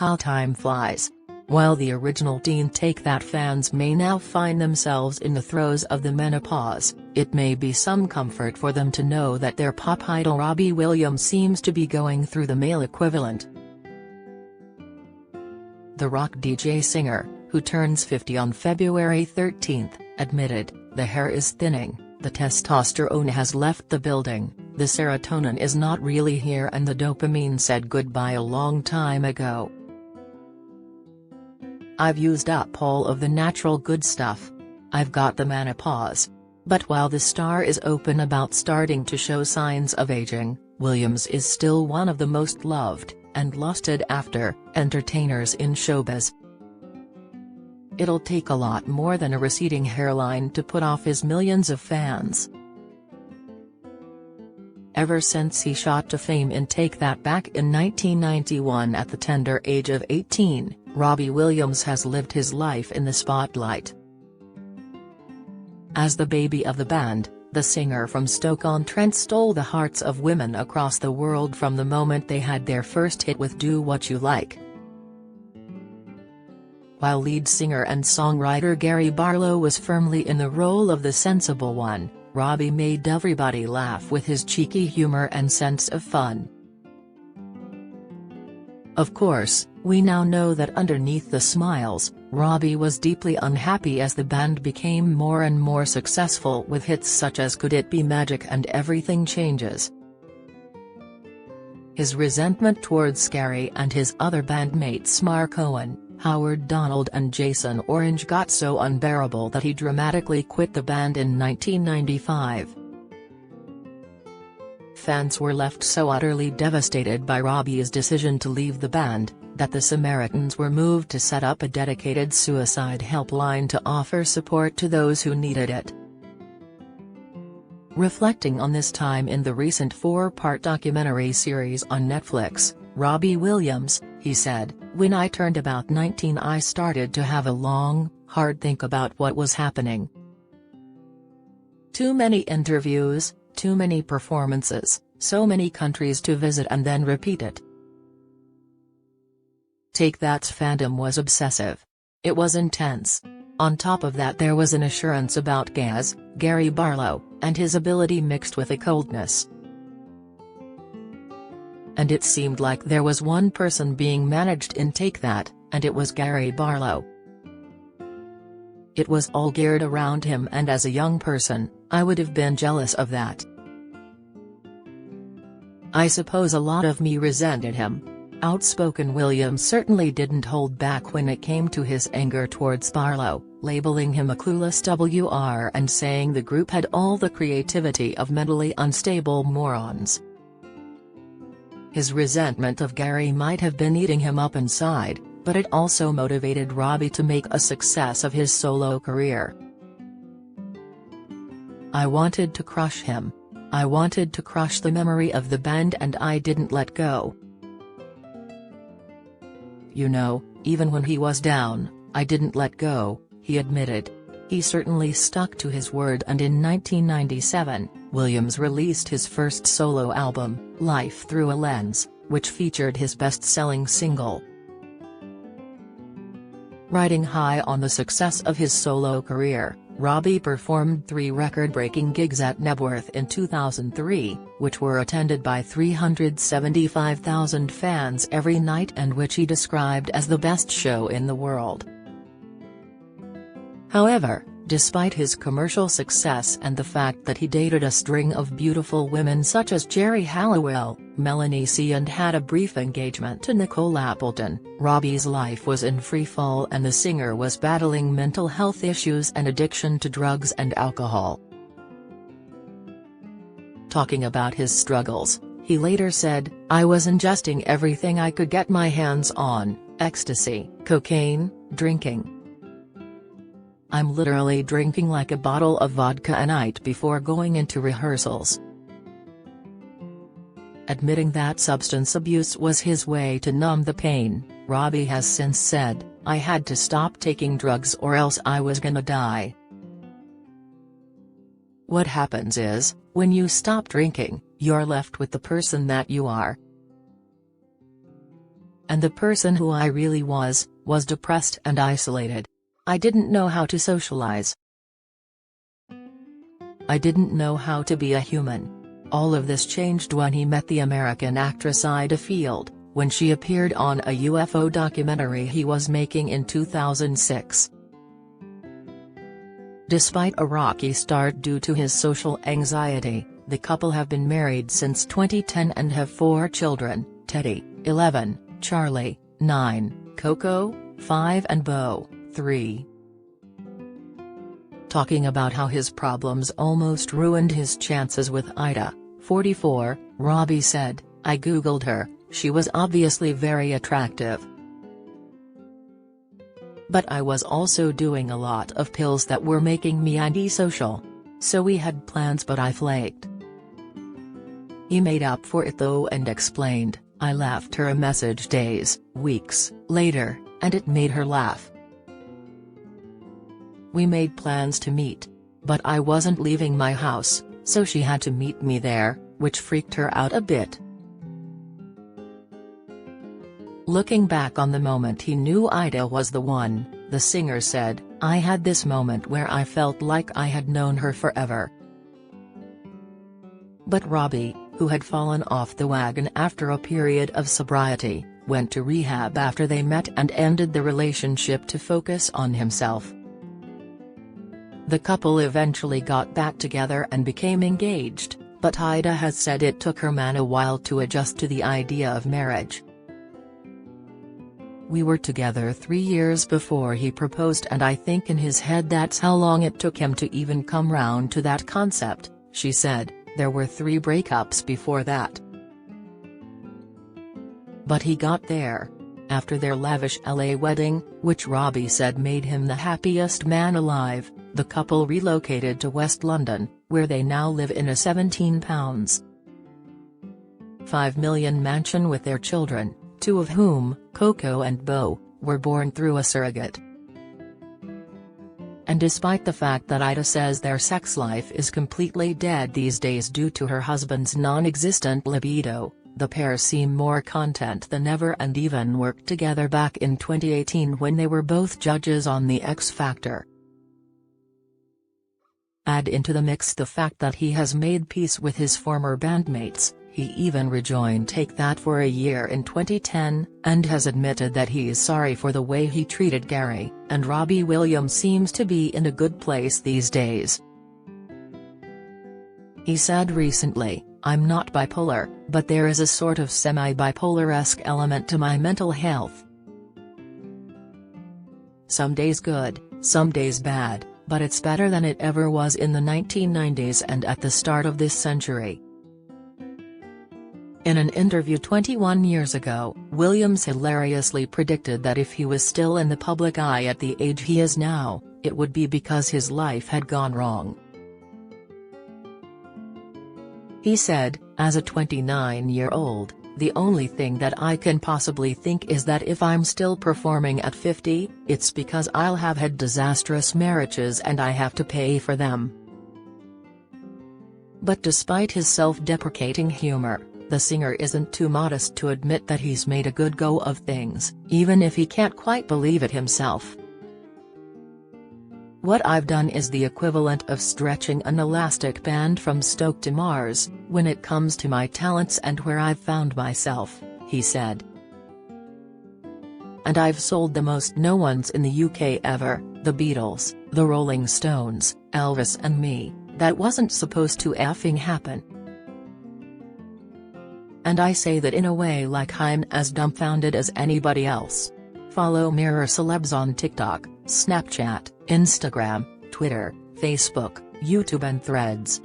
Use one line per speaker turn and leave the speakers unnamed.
How time flies. While the original Teen Take That fans may now find themselves in the throes of the menopause, it may be some comfort for them to know that their pop idol Robbie Williams seems to be going through the male equivalent. The rock DJ singer, who turns 50 on February 13, admitted, "The hair is thinning, the testosterone has left the building, the serotonin is not really here and the dopamine said goodbye a long time ago. I've used up all of the natural good stuff. I've got the menopause." But while the star is open about starting to show signs of aging, Williams is still one of the most loved, and lusted after, entertainers in showbiz. It'll take a lot more than a receding hairline to put off his millions of fans. Ever since he shot to fame in Take That back in 1991 at the tender age of 18, Robbie Williams has lived his life in the spotlight. As the baby of the band, the singer from Stoke-on-Trent stole the hearts of women across the world from the moment they had their first hit with Do What You Like. While lead singer and songwriter Gary Barlow was firmly in the role of the sensible one, Robbie made everybody laugh with his cheeky humor and sense of fun. Of course, we now know that underneath the smiles, Robbie was deeply unhappy as the band became more and more successful with hits such as Could It Be Magic and Everything Changes. His resentment towards Gary and his other bandmates Mark Owen, Howard Donald and Jason Orange got so unbearable that he dramatically quit the band in 1995. Fans were left so utterly devastated by Robbie's decision to leave the band, that the Samaritans were moved to set up a dedicated suicide helpline to offer support to those who needed it. Reflecting on this time in the recent 4-part documentary series on Netflix, Robbie Williams, he said, "When I turned about 19 I started to have a long, hard think about what was happening. Too many interviews, too many performances, so many countries to visit and then repeat it. Take That's fandom was obsessive. It was intense. On top of that there was an assurance about Gary Barlow, and his ability mixed with a coldness. And it seemed like there was one person being managed in Take That, and it was Gary Barlow. It was all geared around him and as a young person, I would have been jealous of that. I suppose a lot of me resented him." Outspoken Williams certainly didn't hold back when it came to his anger towards Barlow, labeling him a clueless WR and saying the group had all the creativity of mentally unstable morons. His resentment of Gary might have been eating him up inside, but it also motivated Robbie to make a success of his solo career. "I wanted to crush him. I wanted to crush the memory of the band and I didn't let go. You know, even when he was down, I didn't let go," he admitted. He certainly stuck to his word, and in 1997, Williams released his first solo album, Life Through a Lens, which featured his best-selling single. Riding high on the success of his solo career, Robbie performed 3 record-breaking gigs at Knebworth in 2003, which were attended by 375,000 fans every night and which he described as the best show in the world. However, despite his commercial success and the fact that he dated a string of beautiful women such as Geri Halliwell, Melanie C and had a brief engagement to Nicole Appleton, Robbie's life was in freefall and the singer was battling mental health issues and addiction to drugs and alcohol. Talking about his struggles, he later said, "I was ingesting everything I could get my hands on, ecstasy, cocaine, drinking. I'm literally drinking like a bottle of vodka a night before going into rehearsals." Admitting that substance abuse was his way to numb the pain, Robbie has since said, "I had to stop taking drugs or else I was gonna die." What happens is, when you stop drinking, you're left with the person that you are. and the person who I really was depressed and isolated. I didn't know how to socialize. I didn't know how to be a human. All of this changed when he met the American actress Ida Field, when she appeared on a UFO documentary he was making in 2006. Despite a rocky start due to his social anxiety, the couple have been married since 2010 and have 4 children: Teddy, 11, Charlie, 9, Coco, 5 and Beau, 3. Talking about how his problems almost ruined his chances with Ida, 44, Robbie said, "I googled her, she was obviously very attractive. But I was also doing a lot of pills that were making me antisocial. So we had plans but I flaked. He made up for it though and explained, I left her a message days, weeks, later, and it made her laugh. We made plans to meet. But I wasn't leaving my house, so she had to meet me there, which freaked her out a bit." Looking back on the moment he knew Ida was the one, the singer said, "I had this moment where I felt like I had known her forever." But Robbie, who had fallen off the wagon after a period of sobriety, went to rehab after they met and ended the relationship to focus on himself. The couple eventually got back together and became engaged, but Ida has said it took her man a while to adjust to the idea of marriage. "We were together 3 years before he proposed and I think in his head that's how long it took him to even come round to that concept," she said. "There were 3 breakups before that. But he got there." After their lavish LA wedding, which Robbie said made him the happiest man alive, the couple relocated to West London, where they now live in a £17.5 million mansion with their children, 2 of whom, Coco and Beau, were born through a surrogate. And despite the fact that Ida says their sex life is completely dead these days due to her husband's non-existent libido, the pair seem more content than ever and even worked together back in 2018 when they were both judges on The X Factor. Add into the mix the fact that he has made peace with his former bandmates, he even rejoined Take That for a year in 2010, and has admitted that he is sorry for the way he treated Gary, and Robbie Williams seems to be in a good place these days. He said recently, "I'm not bipolar, but there is a sort of semi-bipolar-esque element to my mental health. Some days good, some days bad, but it's better than it ever was in the 1990s and at the start of this century." In an interview 21 years ago, Williams hilariously predicted that if he was still in the public eye at the age he is now, it would be because his life had gone wrong. He said, "As a 29-year-old, the only thing that I can possibly think is that if I'm still performing at 50, it's because I'll have had disastrous marriages and I have to pay for them." But despite his self-deprecating humor, the singer isn't too modest to admit that he's made a good go of things, even if he can't quite believe it himself. "What I've done is the equivalent of stretching an elastic band from Stoke to Mars, when it comes to my talents and where I've found myself," he said. "And I've sold the most no ones in the UK ever, the Beatles, the Rolling Stones, Elvis and me. That wasn't supposed to effing happen. And I say that in a way like I'm as dumbfounded as anybody else." Follow Mirror Celebs on TikTok, Snapchat, Instagram, Twitter, Facebook, YouTube and Threads.